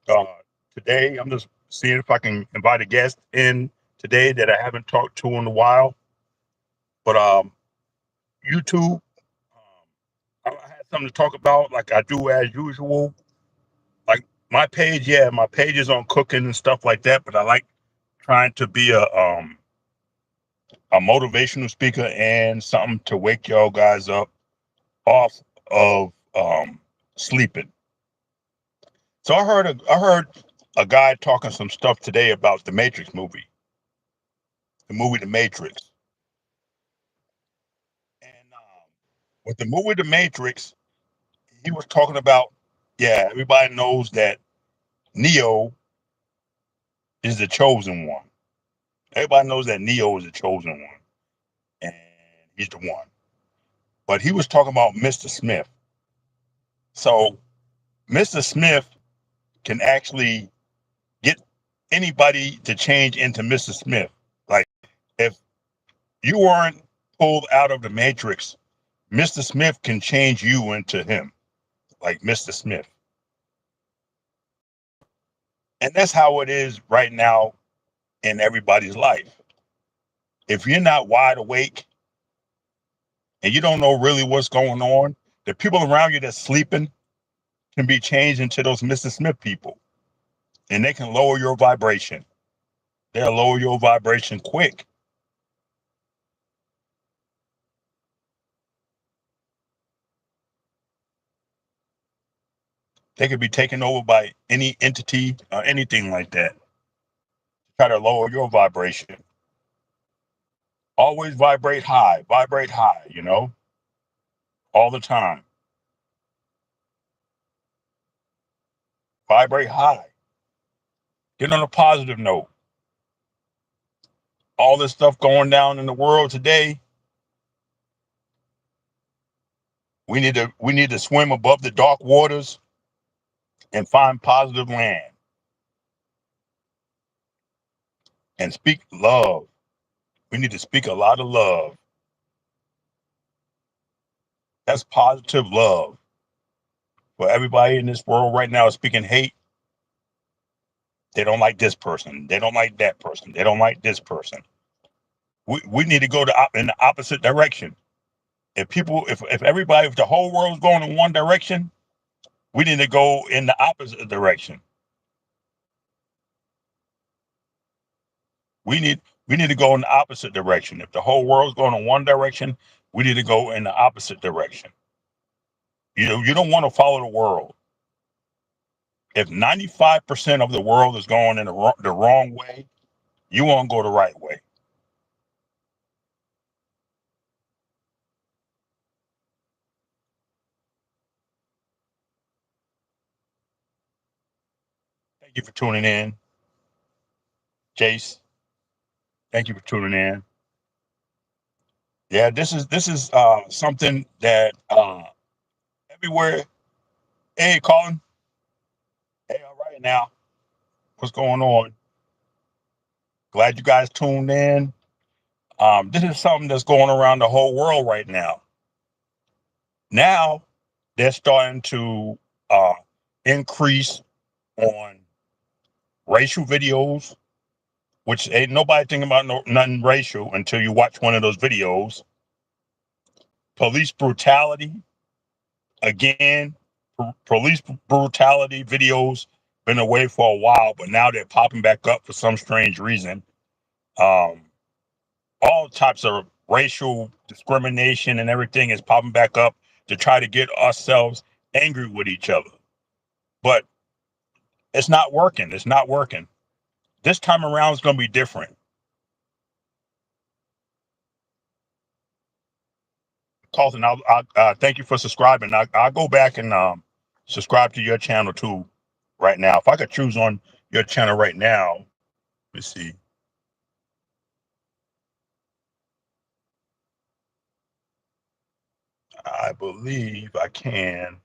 Uh, Today, I'm just seeing if I can invite a guest in today that I haven't talked to in a while. But YouTube, I had something to talk about, like I do as usual. Like my page is on cooking and stuff like that. But I like trying to be a motivational speaker and something to wake y'all guys up off of sleeping. So I heard a guy talking some stuff today about the Matrix movie, the movie The Matrix. And with the movie The Matrix, he was talking about, yeah, everybody knows that Neo is the chosen one. Everybody knows that Neo is the chosen one, and he's the one. But he was talking about Mr. Smith. So Mr. Smith can actually get anybody to change into Mr. Smith. Like if you weren't pulled out of the Matrix, Mr. Smith can change you into him, like Mr. Smith. And that's how it is right now in everybody's life. If you're not wide awake and you don't know really what's going on, the people around you that's sleeping can be changed into those Mr. Smith people, and they can lower your vibration. They'll lower your vibration quick. They could be taken over by any entity or anything like that. Try to lower your vibration. Always vibrate high, all the time. Vibrate high. Get on a positive note. All this stuff going down in the world today, we need to swim above the dark waters and find positive land and speak love. We need to speak a lot of love. That's positive love. For everybody in this world right now is speaking hate. They don't like this person. They don't like that person. They don't like this person. We need to go in the opposite direction. If everybody, if the whole world's going in one direction, we need to go in the opposite direction. We need we need to go in the opposite direction. If the whole world's going in one direction, we need to go in the opposite direction. You don't want to follow the world. If 95% of the world is going in the wrong way, you want to go the right way. Thank you for tuning in, Jace. Thank you for tuning in. Yeah, this is something that everywhere. Hey, Colin. Hey, all right now. What's going on? Glad you guys tuned in. This is something that's going around the whole world right now. Now they're starting to increase on racial videos, which ain't nobody thinking about nothing racial until you watch one of those videos. Police brutality, again, police brutality videos been away for a while, but now they're popping back up for some strange reason. Um, all types of racial discrimination and everything is popping back up to try to get ourselves angry with each other. But it's not working. It's not working. This time around is going to be different. Carlton, I'll thank you for subscribing. I'll go back and subscribe to your channel too right now. If I could choose on your channel right now, let's see. I believe I can.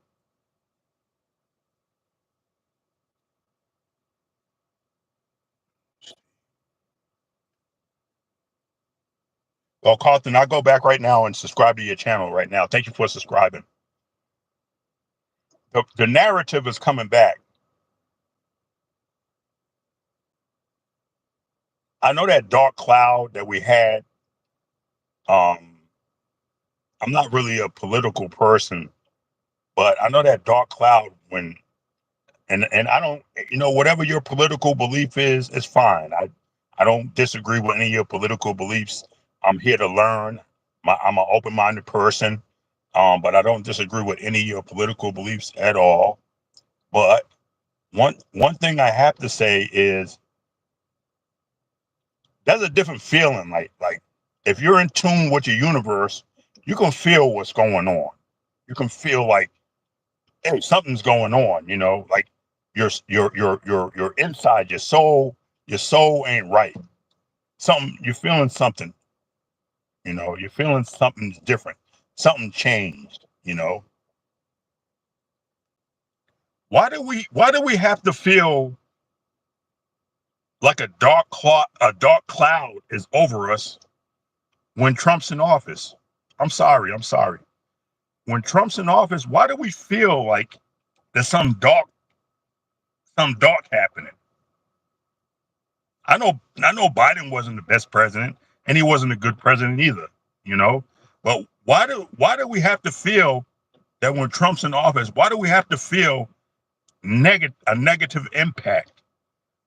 Well, Carlton, I'll go back right now and subscribe to your channel right now. Thank you for subscribing. The narrative is coming back. I know that dark cloud that we had. Um, I'm not really a political person, but I know that dark cloud when and I don't, whatever your political belief is fine. I don't disagree with any of your political beliefs. I'm here to learn. I'm an open-minded person, but I don't disagree with any of your political beliefs at all. But one thing I have to say is there's a different feeling. Like if you're in tune with your universe, you can feel what's going on. You can feel like, hey, something's going on. Like your inside, your soul ain't right. Something you're feeling something. You're feeling something's different. Something changed. Why do we have to feel like a dark cloud is over us when Trump's in office? I'm sorry. When Trump's in office, why do we feel like there's some dark happening? I know Biden wasn't the best president, and he wasn't a good president either, you know. But why do we have to feel that when Trump's in office, why do we have to feel a negative impact?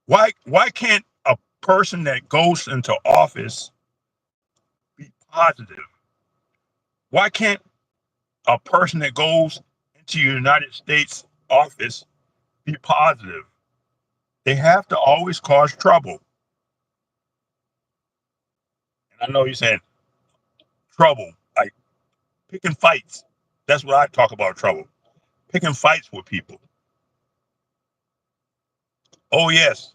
Why can't a person that goes into office be positive? Why can't a person that goes into the United States office be positive? They have to always cause trouble. And I know you're saying trouble, like picking fights. That's what I talk about, trouble. Picking fights with people. Oh yes,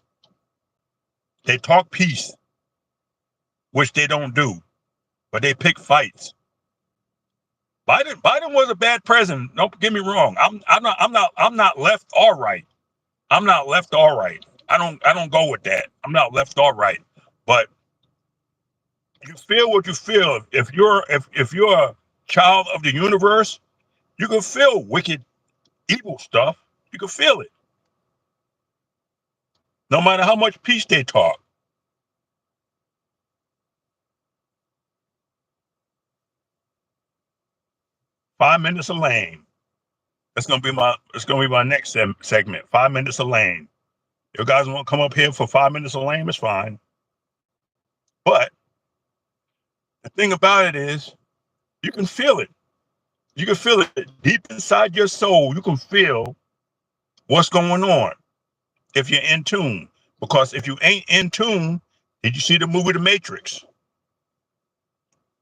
they talk peace, which they don't do, but they pick fights. Biden was a bad president. Don't get me wrong. I'm not left or right. I'm not left or right. I don't go with that. I'm not left or right. But you feel what you feel. If you're a child of the universe, you can feel wicked, evil stuff. You can feel it, no matter how much peace they talk. 5 minutes of lane. It's gonna be my next segment. 5 minutes of lane. You guys want to come up here for 5 minutes of lame? It's fine. But the thing about it is, you can feel it. You can feel it deep inside your soul. You can feel what's going on if you're in tune. Because if you ain't in tune, did you see the movie The Matrix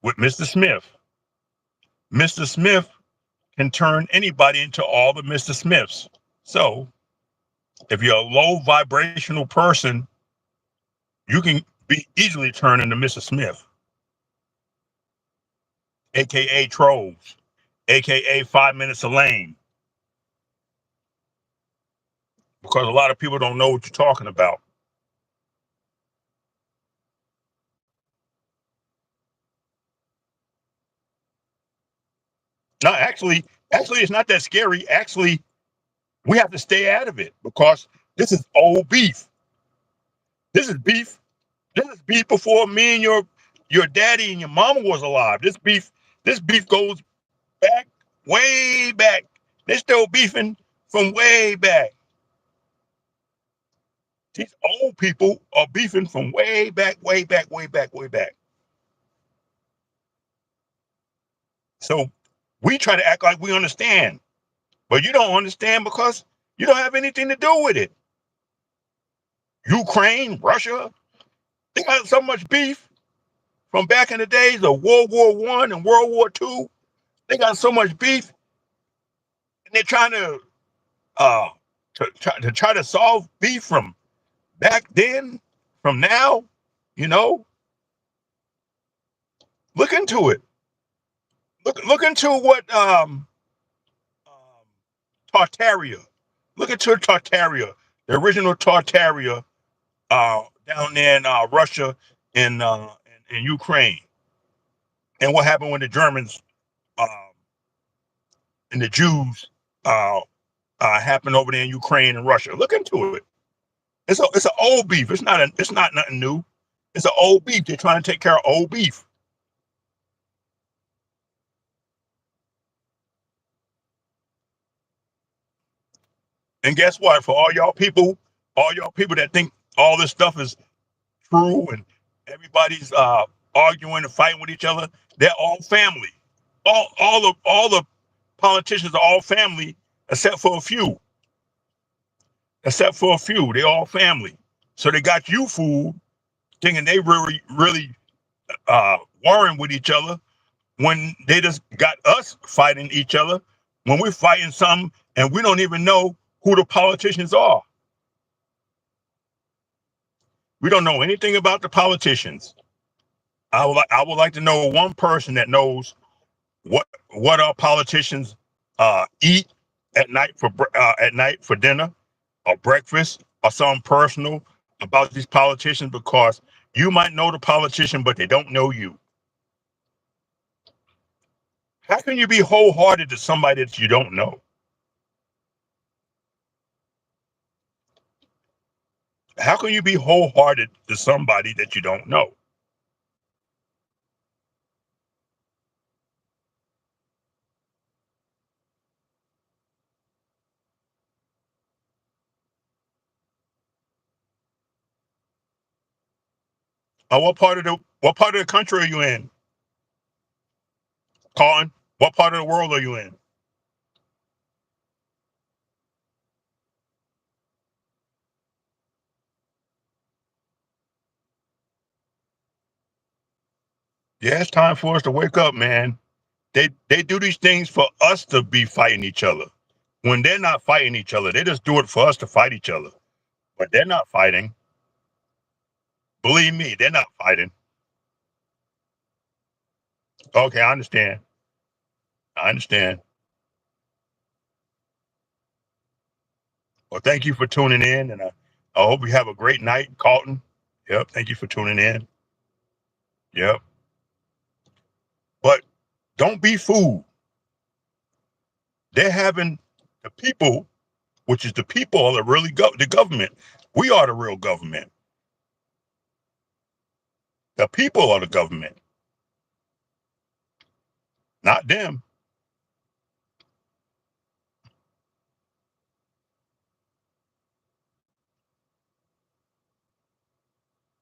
with Mr. Smith? Mr. Smith can turn anybody into all the Mr. Smiths. So if you're a low vibrational person, you can be easily turned into Mr. Smith, aka trolls, aka 5 minutes of lame, because a lot of people don't know what you're talking about. No, actually, it's not that scary. Actually, we have to stay out of it because this is old beef. This is beef. This is beef before me and your daddy and your mama was alive. This beef goes back, way back. They're still beefing from way back. These old people are beefing from way back, way back, way back, way back. So we try to act like we understand, but you don't understand because you don't have anything to do with it. Ukraine, Russia, they got so much beef from back in the days of World War One and World War Two. They got so much beef, and they're trying uh to solve beef from back then, from now. You know, look into it. Look into what um, Tartaria. Look into Tartaria, the original Tartaria, down there in Russia and in Ukraine, and what happened when the Germans um, and the Jews uh, happened over there in Ukraine and Russia. Look into it. It's an old beef. It's not nothing new. It's an old beef. They're trying to take care of old beef. And guess what? For all y'all people that think all this stuff is true and everybody's arguing and fighting with each other, they're all family. All the politicians are all family except for a few. Except for a few, they all family. So they got you fooled, thinking they really warring with each other when they just got us fighting each other. When we're fighting something and we don't even know who the politicians are. We don't know anything about the politicians. I would like to know one person that knows what our politicians eat at night for dinner or breakfast or something personal about these politicians, because you might know the politician but they don't know you. How can you be wholehearted to somebody that you don't know? How can you be wholehearted to somebody that you don't know? What part of the country are you in, Colin? What part of the world are you in? Yeah, it's time for us to wake up, man. They do these things for us to be fighting each other. When they're not fighting each other, they just do it for us to fight each other. But they're not fighting. Believe me, they're not fighting. Okay, I understand. I understand. Well, thank you for tuning in, and I hope you have a great night, Carlton. Yep, thank you for tuning in. Yep. But don't be fooled. They're having the people, which is the people are the really the government. We are the real government. The people are the government, not them.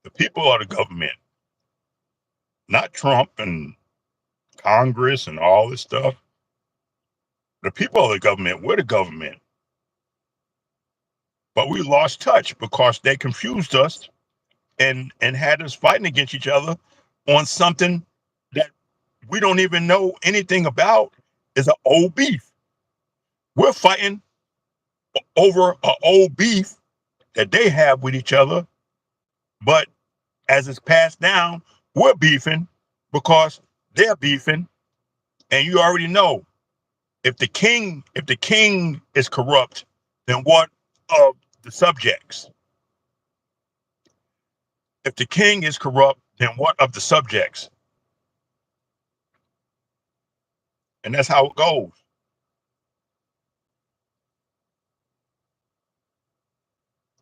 The people are the government, not Trump and Congress and all this stuff. The people are the government. We're the government. But we lost touch because they confused us and had us fighting against each other on something that we don't even know anything about. Is an old beef. We're fighting over an old beef that they have with each other, but as it's passed down, we're beefing because they're beefing, and you already know if the king is corrupt, then what of the subjects? If the king is corrupt, then what of the subjects? And that's how it goes.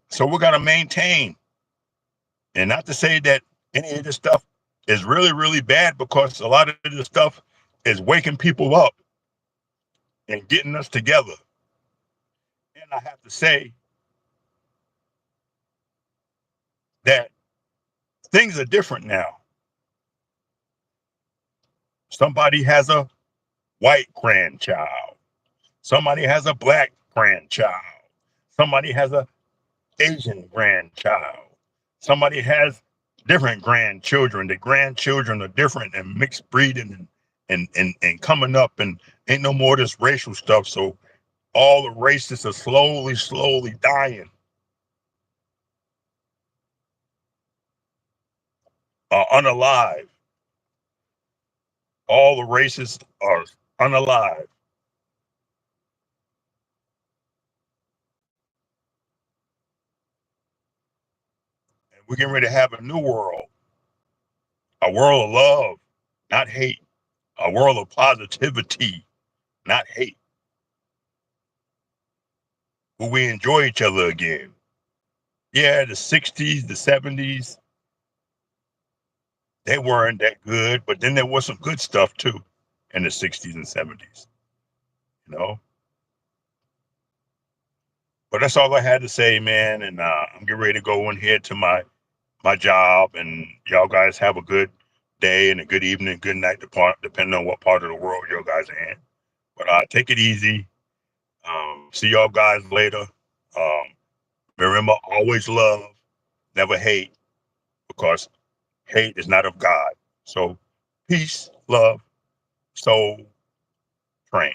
So we're gonna maintain, and not to say that any of this stuff is really bad, because a lot of this stuff is waking people up and getting us together. And I have to say that things are different now. Somebody has a white grandchild. Somebody has a black grandchild. Somebody has a Asian grandchild. Somebody has different grandchildren. The grandchildren are different and mixed breeding and coming up, and ain't no more of this racial stuff. So all the races are slowly dying, unalive. All the races are unalive. And we're getting ready to have a new world, a world of love, not hate, a world of positivity, not hate, where we enjoy each other again. Yeah, the 60s, the 70s, they weren't that good, but then there was some good stuff too in the 60s and 70s, you know. But that's all I had to say, man. And I'm getting ready to go and head to my job. And y'all guys have a good day and a good evening, good night, depending on what part of the world you guys are in. But take it easy. See y'all guys later. Um, Remember, always love, never hate, because hate is not of God. So peace, love, soul, train.